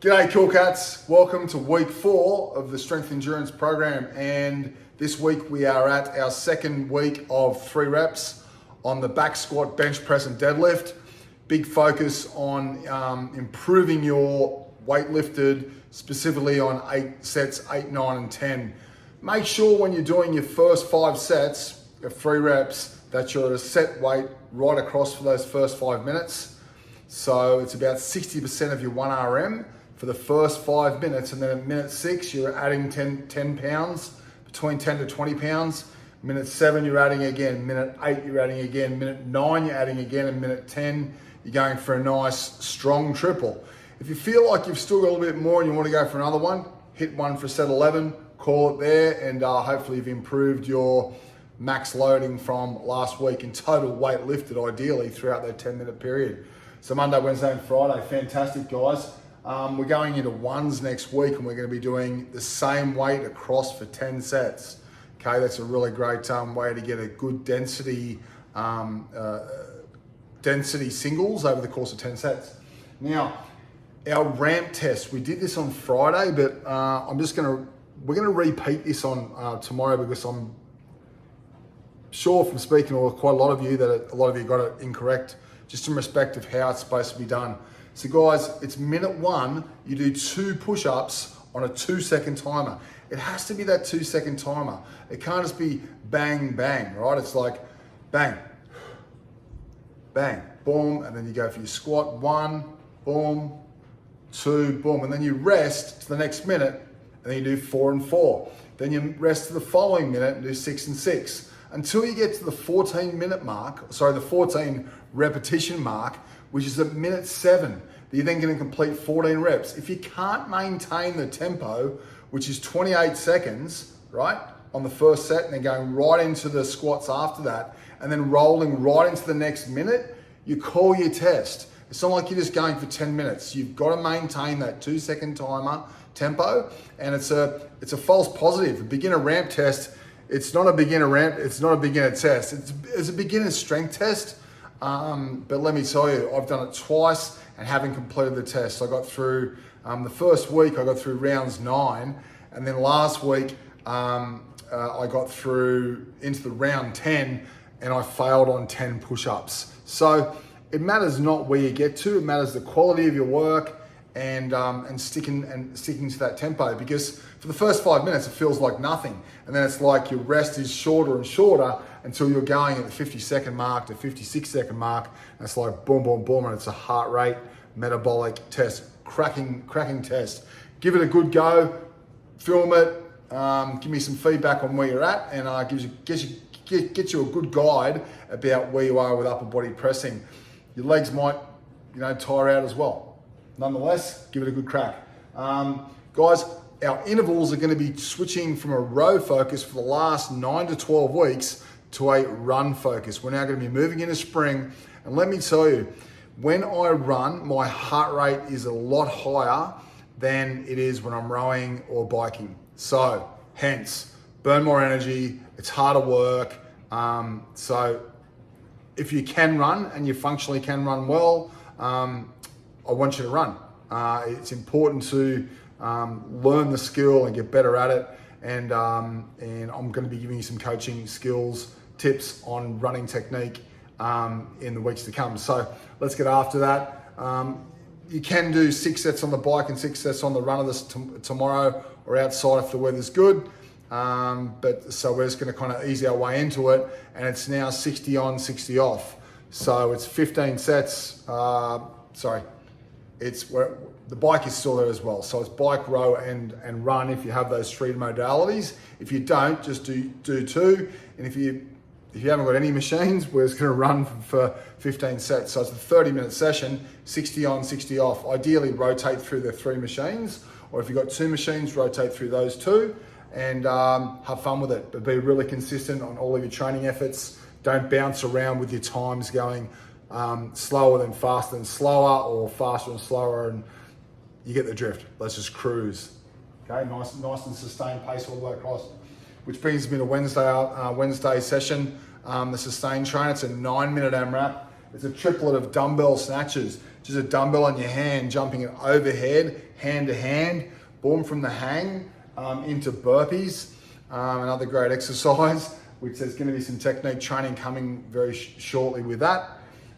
G'day Cool Cats, welcome to week 4 of the Strength Endurance program, and this week we are at our second week of 3 reps on the back squat, bench press and deadlift. Big focus on improving your weight lifted, specifically on 8 sets, 8, 9 and 10. Make sure when you're doing your first 5 sets of 3 reps that you're at a set weight right across for those first 5 minutes. So it's about 60% of your 1 RM for the first 5 minutes, and then at minute 6 you're adding 10 pounds, between 10 to 20 pounds. Minute 7 you're adding again, minute 8 you're adding again, minute 9 you're adding again, and minute 10 you're going for a nice strong triple. If you feel like you've still got a little bit more and you want to go for another one, hit one for set 11, call it there, and hopefully you've improved your max loading from last week and total weight lifted ideally throughout that 10-minute period. So Monday, Wednesday and Friday, fantastic guys. We're going into ones next week and we're going to be doing the same weight across for 10 sets. Okay, that's a really great way to get a good density singles over the course of 10 sets. Now, our ramp test, we did this on Friday, but we're gonna repeat this on tomorrow, because I'm sure from speaking to quite a lot of you that a lot of you got it incorrect, just in respect of how it's supposed to be done. So guys, it's minute 1, you do 2 push-ups on a 2-second timer. It has to be that 2-second timer. It can't just be bang, bang, right? It's like bang, bang, boom, and then you go for your squat, 1, boom, 2, boom, and then you rest to the next minute, and then you do 4 and 4. Then you rest to the following minute and do 6 and 6. Until you get to the 14-minute mark, the 14 repetition mark, which is at minute 7. You're then going to complete 14 reps. If you can't maintain the tempo, which is 28 seconds, right, on the first set, and then going right into the squats after that, and then rolling right into the next minute, you call your test. It's not like you're just going for 10 minutes. You've got to maintain that 2-second timer tempo, and it's a false positive. A beginner ramp test, it's not a beginner ramp, it's not a beginner test. It's a beginner strength test. But let me tell you, I've done it twice and haven't completed the test. I got through the first week, I got through rounds 9, and then last week I got through into the round 10, and I failed on 10 push-ups. So it matters not where you get to, it matters the quality of your work and sticking to that tempo, because for the first 5 minutes it feels like nothing, and then it's like your rest is shorter and shorter until you're going at the 50-second mark to 56-second mark, and it's like boom, boom, boom, and it's a heart rate metabolic test, cracking test. Give it a good go, film it, give me some feedback on where you're at, and get you a good guide about where you are with upper body pressing. Your legs might, tire out as well. Nonetheless, give it a good crack. Guys, our intervals are going to be switching from a row focus for the last 9 to 12 weeks to a run focus. We're now going to be moving into spring, and let me tell you, when I run, my heart rate is a lot higher than it is when I'm rowing or biking. So, hence, burn more energy, it's harder work. So, if you can run and you functionally can run well, I want you to run. It's important to learn the skill and get better at it. And I'm going to be giving you some coaching skills, tips on running technique in the weeks to come. So let's get after that. You can do 6 sets on the bike and 6 sets on the run of this tomorrow or outside if the weather's good. So we're just going to kind of ease our way into it, and it's now 60 on, 60 off. So it's 15 sets. The bike is still there as well. So it's bike, row, and run if you have those 3 modalities. If you don't, just do 2. And if you haven't got any machines, we're just going to run for 15 sets. So it's a 30-minute session, 60 on, 60 off. Ideally, rotate through the 3 machines, or if you've got 2 machines, rotate through those 2, and have fun with it. But be really consistent on all of your training efforts. Don't bounce around with your times going slower than faster and slower, or faster and slower, and you get the drift. Let's just cruise. Okay, nice and sustained pace all the way across. Which brings me to Wednesday session, the sustain train. It's a 9-minute AMRAP. It's a triplet of dumbbell snatches. Just a dumbbell on your hand, jumping it overhead, hand to hand, boom, from the hang into burpees. Another great exercise, which there's going to be some technique training coming very shortly with that.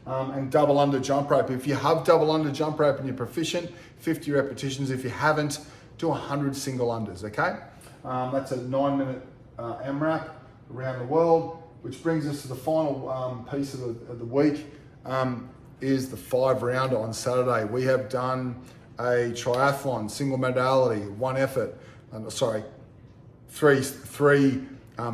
And double under jump rope. If you have double under jump rope and you're proficient, 50 repetitions. If you haven't, do 100 single unders, okay? That's a 9-minute MRAP around the world, which brings us to the final piece of the week, is the 5-rounder on Saturday. We have done a triathlon, single modality, one effort, three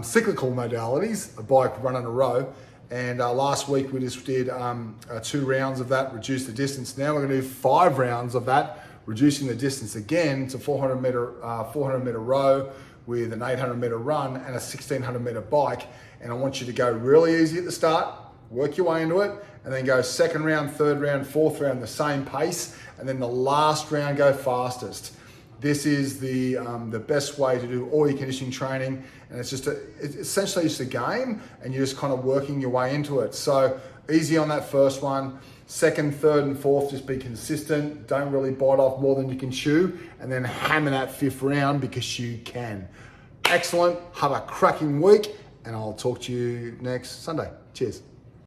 cyclical modalities, a bike, run, and a row. And last week we just did 2 rounds of that, reduced the distance. Now we're going to do 5 rounds of that, reducing the distance again to 400 meter row with an 800 meter run and a 1600 meter bike. And I want you to go really easy at the start, work your way into it, and then go 2nd round, 3rd round, 4th round, the same pace, and then the last round go fastest. This is the best way to do all your conditioning training, and it's essentially just a game, and you're just kind of working your way into it. So easy on that first one. 2nd, 3rd, and 4th, just be consistent. Don't really bite off more than you can chew, and then hammer that 5th round because you can. Excellent. Have a cracking week, and I'll talk to you next Sunday. Cheers.